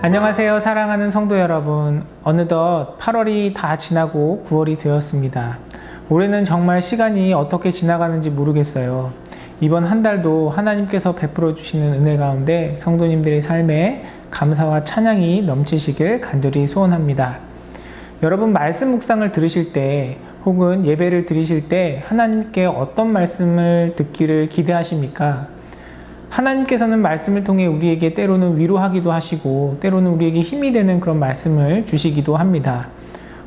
안녕하세요, 사랑하는 성도 여러분. 어느덧 8월이 다 지나고 9월이 되었습니다. 올해는 정말 시간이 어떻게 지나가는지 모르겠어요. 이번 한 달도 하나님께서 베풀어 주시는 은혜 가운데 성도님들의 삶에 감사와 찬양이 넘치시길 간절히 소원합니다. 여러분, 말씀 묵상을 들으실 때 혹은 예배를 드리실 때 하나님께 어떤 말씀을 듣기를 기대하십니까? 하나님께서는 말씀을 통해 우리에게 때로는 위로하기도 하시고 때로는 우리에게 힘이 되는 그런 말씀을 주시기도 합니다.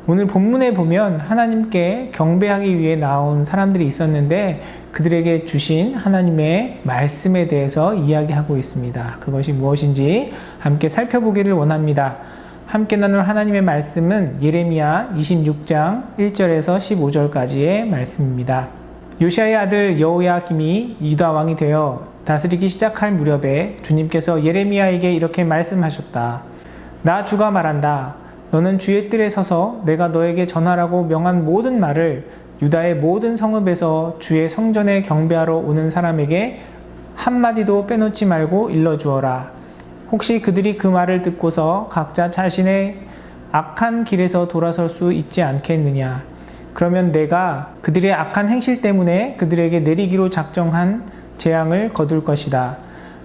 오늘 본문에 보면 하나님께 경배하기 위해 나온 사람들이 있었는데 그들에게 주신 하나님의 말씀에 대해서 이야기하고 있습니다. 그것이 무엇인지 함께 살펴보기를 원합니다. 함께 나눌 하나님의 말씀은 예레미야 26장 1절에서 15절까지의 말씀입니다. 요시아의 아들 여호야김이 유다 왕이 되어 다스리기 시작할 무렵에 주님께서 예레미야에게 이렇게 말씀하셨다. 나 주가 말한다. 너는 주의 뜰에 서서 내가 너에게 전하라고 명한 모든 말을 유다의 모든 성읍에서 주의 성전에 경배하러 오는 사람에게 한마디도 빼놓지 말고 일러주어라. 혹시 그들이 그 말을 듣고서 각자 자신의 악한 길에서 돌아설 수 있지 않겠느냐. 그러면 내가 그들의 악한 행실 때문에 그들에게 내리기로 작정한 재앙을 거둘 것이다.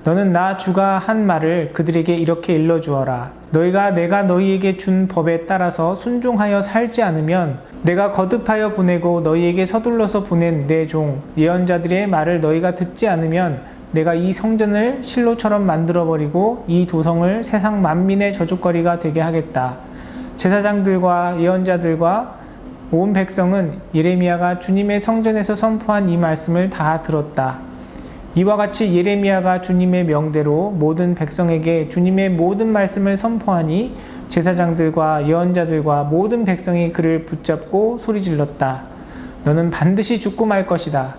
너는 나 주가 한 말을 그들에게 이렇게 일러주어라. 너희가 내가 너희에게 준 법에 따라서 순종하여 살지 않으면 내가 거듭하여 보내고 너희에게 서둘러서 보낸 내 종 예언자들의 말을 너희가 듣지 않으면 내가 이 성전을 실로처럼 만들어버리고 이 도성을 세상 만민의 저주거리가 되게 하겠다. 제사장들과 예언자들과 온 백성은 예레미야가 주님의 성전에서 선포한 이 말씀을 다 들었다. 이와 같이 예레미야가 주님의 명대로 모든 백성에게 주님의 모든 말씀을 선포하니 제사장들과 예언자들과 모든 백성이 그를 붙잡고 소리질렀다. 너는 반드시 죽고 말 것이다.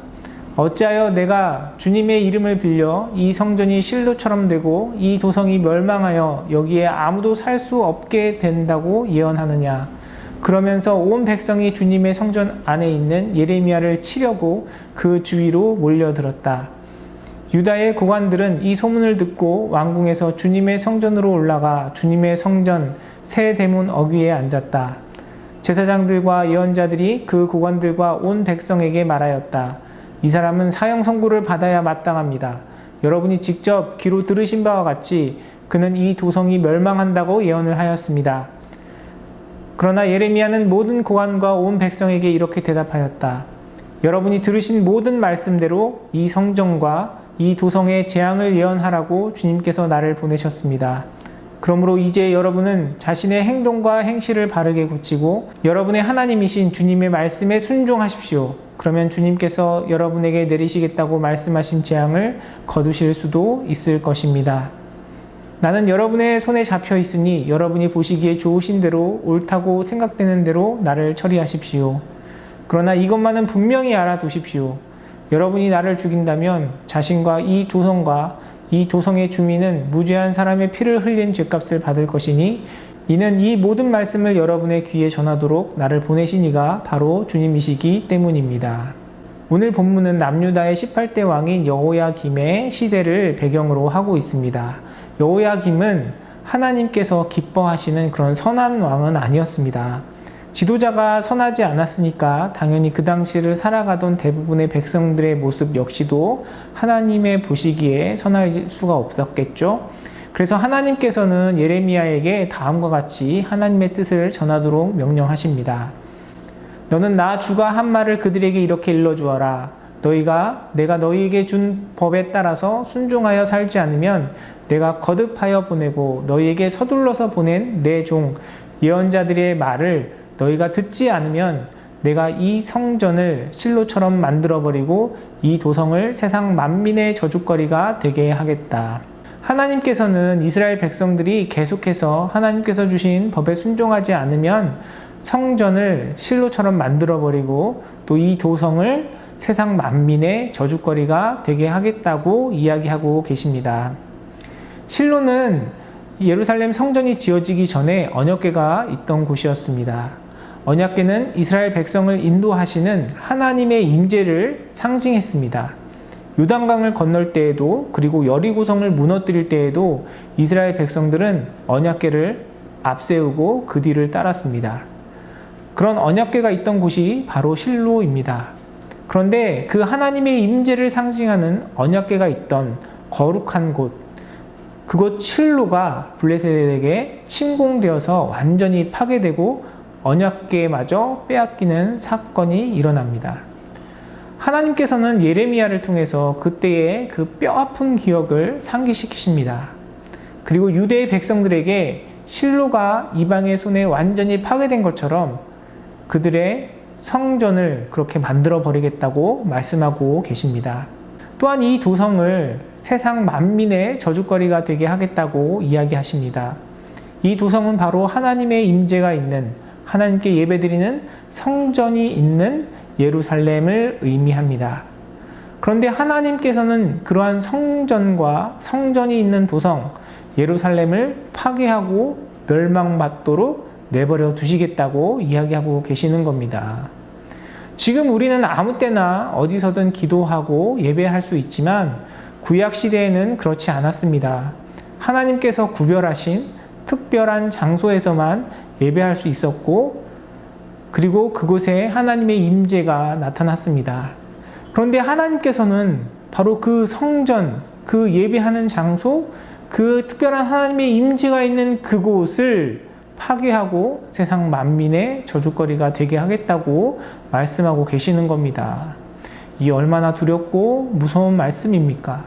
어찌하여 내가 주님의 이름을 빌려 이 성전이 실로처럼 되고 이 도성이 멸망하여 여기에 아무도 살 수 없게 된다고 예언하느냐. 그러면서 온 백성이 주님의 성전 안에 있는 예레미야를 치려고 그 주위로 몰려들었다. 유다의 고관들은 이 소문을 듣고 왕궁에서 주님의 성전으로 올라가 주님의 성전 새 대문 어귀에 앉았다. 제사장들과 예언자들이 그 고관들과 온 백성에게 말하였다. 이 사람은 사형 선고를 받아야 마땅합니다. 여러분이 직접 귀로 들으신 바와 같이 그는 이 도성이 멸망한다고 예언을 하였습니다. 그러나 예레미야는 모든 고관과 온 백성에게 이렇게 대답하였다. 여러분이 들으신 모든 말씀대로 이 성전과 이 도성의 재앙을 예언하라고 주님께서 나를 보내셨습니다. 그러므로 이제 여러분은 자신의 행동과 행실을 바르게 고치고 여러분의 하나님이신 주님의 말씀에 순종하십시오. 그러면 주님께서 여러분에게 내리시겠다고 말씀하신 재앙을 거두실 수도 있을 것입니다. 나는 여러분의 손에 잡혀 있으니 여러분이 보시기에 좋으신 대로 옳다고 생각되는 대로 나를 처리하십시오. 그러나 이것만은 분명히 알아두십시오. 여러분이 나를 죽인다면 자신과 이 도성과 이 도성의 주민은 무죄한 사람의 피를 흘린 죄값을 받을 것이니 이는 이 모든 말씀을 여러분의 귀에 전하도록 나를 보내신 이가 바로 주님이시기 때문입니다. 오늘 본문은 남유다의 18대 왕인 여호야김의 시대를 배경으로 하고 있습니다. 여호야김은 하나님께서 기뻐하시는 그런 선한 왕은 아니었습니다. 지도자가 선하지 않았으니까 당연히 그 당시를 살아가던 대부분의 백성들의 모습 역시도 하나님의 보시기에 선할 수가 없었겠죠. 그래서 하나님께서는 예레미야에게 다음과 같이 하나님의 뜻을 전하도록 명령하십니다. 너는 나 주가 한 말을 그들에게 이렇게 일러주어라. 내가 너희에게 준 법에 따라서 순종하여 살지 않으면 내가 거듭하여 보내고 너희에게 서둘러서 보낸 내 종 예언자들의 말을 너희가 듣지 않으면 내가 이 성전을 실로처럼 만들어버리고 이 도성을 세상 만민의 저주거리가 되게 하겠다. 하나님께서는 이스라엘 백성들이 계속해서 하나님께서 주신 법에 순종하지 않으면 성전을 실로처럼 만들어버리고 또 이 도성을 세상 만민의 저주거리가 되게 하겠다고 이야기하고 계십니다. 실로는 예루살렘 성전이 지어지기 전에 언약궤가 있던 곳이었습니다. 언약궤는 이스라엘 백성을 인도하시는 하나님의 임재를 상징했습니다. 요단강을 건널 때에도, 그리고 여리고성을 무너뜨릴 때에도 이스라엘 백성들은 언약궤를 앞세우고 그 뒤를 따랐습니다. 그런 언약궤가 있던 곳이 바로 실로입니다. 그런데 그 하나님의 임재를 상징하는 언약궤가 있던 거룩한 곳, 그곳 실로가 블레셋에게 침공되어서 완전히 파괴되고 언약궤마저 빼앗기는 사건이 일어납니다. 하나님께서는 예레미야를 통해서 그때의 그 뼈아픈 기억을 상기시키십니다. 그리고 유대의 백성들에게 실로가 이방의 손에 완전히 파괴된 것처럼 그들의 성전을 그렇게 만들어 버리겠다고 말씀하고 계십니다. 또한 이 도성을 세상 만민의 저주거리가 되게 하겠다고 이야기하십니다. 이 도성은 바로 하나님의 임재가 있는, 하나님께 예배드리는 성전이 있는 예루살렘을 의미합니다. 그런데 하나님께서는 그러한 성전과 성전이 있는 도성 예루살렘을 파괴하고 멸망받도록 내버려 두시겠다고 이야기하고 계시는 겁니다. 지금 우리는 아무 때나 어디서든 기도하고 예배할 수 있지만 구약 시대에는 그렇지 않았습니다. 하나님께서 구별하신 특별한 장소에서만 예배할 수 있었고, 그리고 그곳에 하나님의 임재가 나타났습니다. 그런데 하나님께서는 바로 그 성전, 그 예배하는 장소, 그 특별한 하나님의 임재가 있는 그곳을 파괴하고 세상 만민의 저주거리가 되게 하겠다고 말씀하고 계시는 겁니다. 이 얼마나 두렵고 무서운 말씀입니까?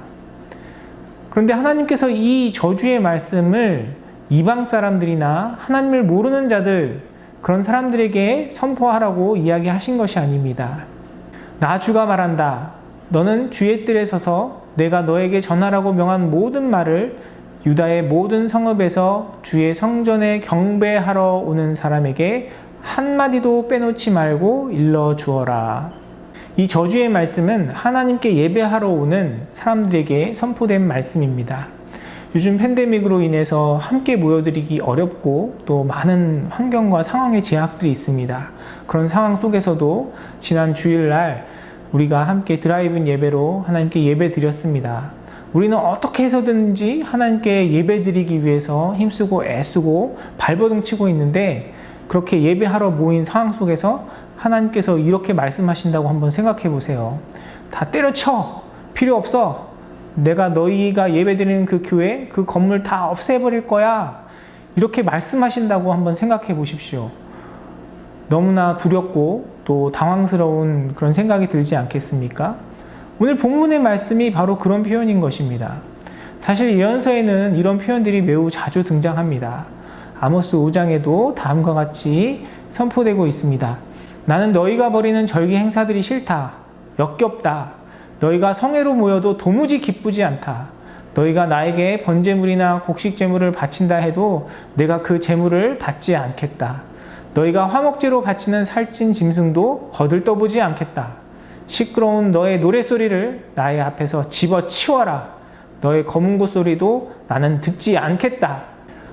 그런데 하나님께서 이 저주의 말씀을 이방 사람들이나 하나님을 모르는 자들, 그런 사람들에게 선포하라고 이야기하신 것이 아닙니다. 나 주가 말한다. 너는 주의 뜰에 서서 내가 너에게 전하라고 명한 모든 말을 유다의 모든 성읍에서 주의 성전에 경배하러 오는 사람에게 한마디도 빼놓지 말고 일러 주어라. 이 저주의 말씀은 하나님께 예배하러 오는 사람들에게 선포된 말씀입니다. 요즘 팬데믹으로 인해서 함께 모여드리기 어렵고 또 많은 환경과 상황의 제약들이 있습니다. 그런 상황 속에서도 지난 주일날 우리가 함께 드라이브인 예배로 하나님께 예배 드렸습니다. 우리는 어떻게 해서든지 하나님께 예배 드리기 위해서 힘쓰고 애쓰고 발버둥 치고 있는데, 그렇게 예배하러 모인 상황 속에서 하나님께서 이렇게 말씀하신다고 한번 생각해 보세요. 다 때려쳐! 필요 없어! 내가 너희가 예배 드리는 그 교회, 그 건물 다 없애버릴 거야! 이렇게 말씀하신다고 한번 생각해 보십시오. 너무나 두렵고 또 당황스러운 그런 생각이 들지 않겠습니까? 오늘 본문의 말씀이 바로 그런 표현인 것입니다. 사실 예언서에는 이런 표현들이 매우 자주 등장합니다. 아모스 5장에도 다음과 같이 선포되고 있습니다. 나는 너희가 벌이는 절기 행사들이 싫다. 역겹다. 너희가 성회로 모여도 도무지 기쁘지 않다. 너희가 나에게 번제물이나 곡식제물을 바친다 해도 내가 그 제물을 받지 않겠다. 너희가 화목제로 바치는 살찐 짐승도 거들떠보지 않겠다. 시끄러운 너의 노랫소리를 나의 앞에서 집어치워라. 너의 검은고 소리도 나는 듣지 않겠다.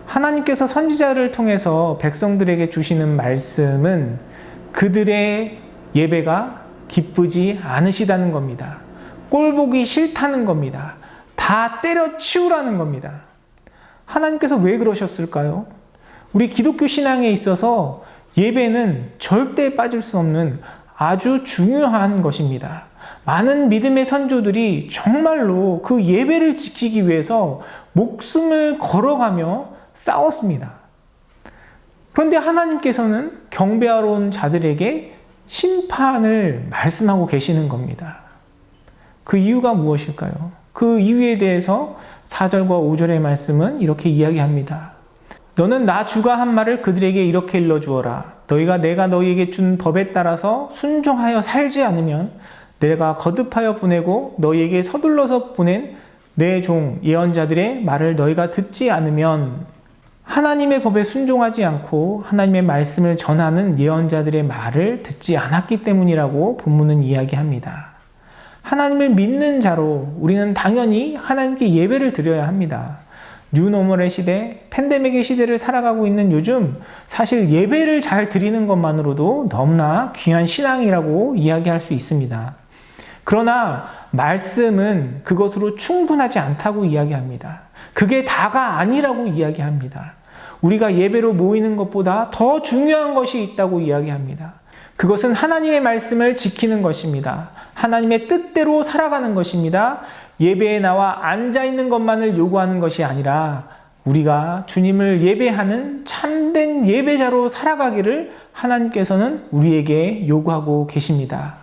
하나님께서 선지자를 통해서 백성들에게 주시는 말씀은 그들의 예배가 기쁘지 않으시다는 겁니다. 꼴보기 싫다는 겁니다. 다 때려치우라는 겁니다. 하나님께서 왜 그러셨을까요? 우리 기독교 신앙에 있어서 예배는 절대 빠질 수 없는 아주 중요한 것입니다. 많은 믿음의 선조들이 정말로 그 예배를 지키기 위해서 목숨을 걸어가며 싸웠습니다. 그런데 하나님께서는 경배하러 온 자들에게 심판을 말씀하고 계시는 겁니다. 그 이유가 무엇일까요? 그 이유에 대해서 4절과 5절의 말씀은 이렇게 이야기합니다. 너는 나 주가 한 말을 그들에게 이렇게 일러주어라. 너희가 내가 너희에게 준 법에 따라서 순종하여 살지 않으면 내가 거듭하여 보내고 너희에게 서둘러서 보낸 내 종 예언자들의 말을 너희가 듣지 않으면, 하나님의 법에 순종하지 않고 하나님의 말씀을 전하는 예언자들의 말을 듣지 않았기 때문이라고 본문은 이야기합니다. 하나님을 믿는 자로 우리는 당연히 하나님께 예배를 드려야 합니다. 뉴노멀의 시대, 팬데믹의 시대를 살아가고 있는 요즘 사실 예배를 잘 드리는 것만으로도 너무나 귀한 신앙이라고 이야기할 수 있습니다. 그러나 말씀은 그것으로 충분하지 않다고 이야기합니다. 그게 다가 아니라고 이야기합니다. 우리가 예배로 모이는 것보다 더 중요한 것이 있다고 이야기합니다. 그것은 하나님의 말씀을 지키는 것입니다. 하나님의 뜻대로 살아가는 것입니다. 예배에 나와 앉아있는 것만을 요구하는 것이 아니라 우리가 주님을 예배하는 참된 예배자로 살아가기를 하나님께서는 우리에게 요구하고 계십니다.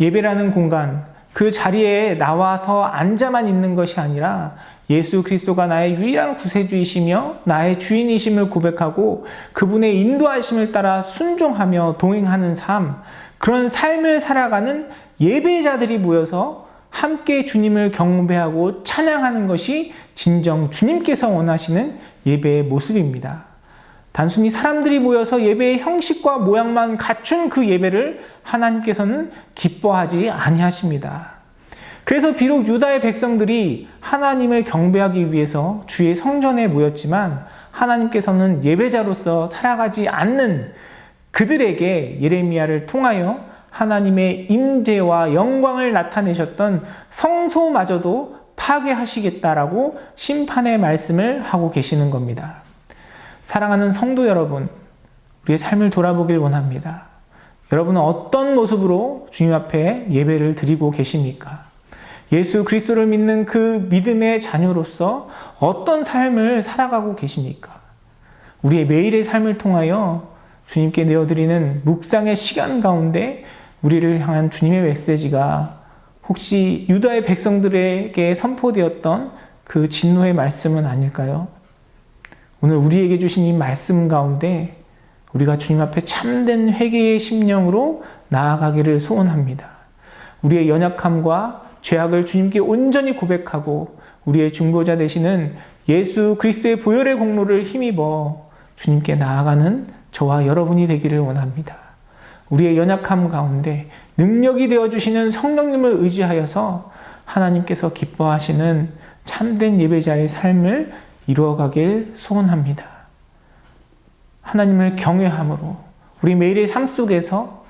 예배라는 공간, 그 자리에 나와서 앉아만 있는 것이 아니라 예수 그리스도가 나의 유일한 구세주이시며 나의 주인이심을 고백하고 그분의 인도하심을 따라 순종하며 동행하는 삶, 그런 삶을 살아가는 예배자들이 모여서 함께 주님을 경배하고 찬양하는 것이 진정 주님께서 원하시는 예배의 모습입니다. 단순히 사람들이 모여서 예배의 형식과 모양만 갖춘 그 예배를 하나님께서는 기뻐하지 아니하십니다. 그래서 비록 유다의 백성들이 하나님을 경배하기 위해서 주의 성전에 모였지만 하나님께서는 예배자로서 살아가지 않는 그들에게 예레미야를 통하여 하나님의 임재와 영광을 나타내셨던 성소마저도 파괴하시겠다라고 심판의 말씀을 하고 계시는 겁니다. 사랑하는 성도 여러분, 우리의 삶을 돌아보길 원합니다. 여러분은 어떤 모습으로 주님 앞에 예배를 드리고 계십니까? 예수 그리스도를 믿는 그 믿음의 자녀로서 어떤 삶을 살아가고 계십니까? 우리의 매일의 삶을 통하여 주님께 내어드리는 묵상의 시간 가운데 우리를 향한 주님의 메시지가 혹시 유다의 백성들에게 선포되었던 그 진노의 말씀은 아닐까요? 오늘 우리에게 주신 이 말씀 가운데 우리가 주님 앞에 참된 회개의 심령으로 나아가기를 소원합니다. 우리의 연약함과 죄악을 주님께 온전히 고백하고 우리의 중보자 되시는 예수 그리스도의 보혈의 공로를 힘입어 주님께 나아가는 저와 여러분이 되기를 원합니다. 우리의 연약함 가운데 능력이 되어주시는 성령님을 의지하여서 하나님께서 기뻐하시는 참된 예배자의 삶을 이루어가길 소원합니다. 하나님을 경외함으로 우리 매일의 삶 속에서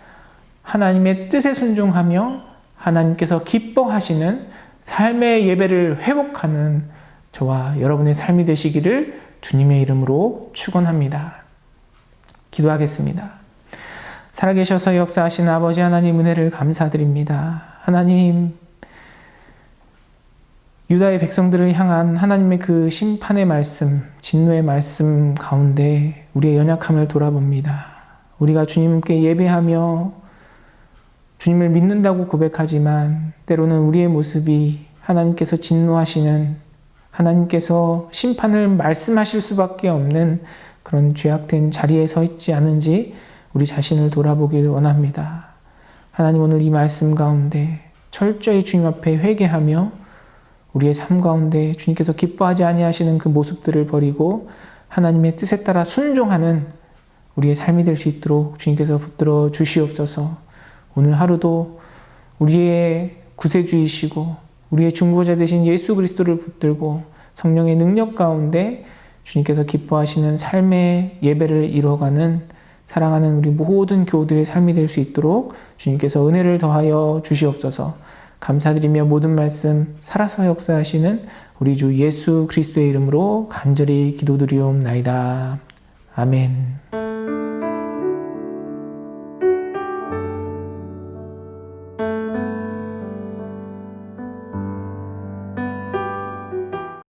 하나님의 뜻에 순종하며 하나님께서 기뻐하시는 삶의 예배를 회복하는 저와 여러분의 삶이 되시기를 주님의 이름으로 축원합니다. 기도하겠습니다. 살아계셔서 역사하신 아버지 하나님 은혜를 감사드립니다. 하나님, 유다의 백성들을 향한 하나님의 그 심판의 말씀, 진노의 말씀 가운데 우리의 연약함을 돌아봅니다. 우리가 주님께 예배하며 주님을 믿는다고 고백하지만 때로는 우리의 모습이 하나님께서 진노하시는, 하나님께서 심판을 말씀하실 수밖에 없는 그런 죄악된 자리에 서 있지 않은지 우리 자신을 돌아보길 원합니다. 하나님, 오늘 이 말씀 가운데 철저히 주님 앞에 회개하며 우리의 삶 가운데 주님께서 기뻐하지 아니하시는 그 모습들을 버리고 하나님의 뜻에 따라 순종하는 우리의 삶이 될 수 있도록 주님께서 붙들어 주시옵소서. 오늘 하루도 우리의 구세주이시고 우리의 중보자 되신 예수 그리스도를 붙들고 성령의 능력 가운데 주님께서 기뻐하시는 삶의 예배를 이뤄가는 사랑하는 우리 모든 교우들의 삶이 될 수 있도록 주님께서 은혜를 더하여 주시옵소서. 감사드리며 모든 말씀 살아서 역사하시는 우리 주 예수 그리스도의 이름으로 간절히 기도드리옵나이다. 아멘.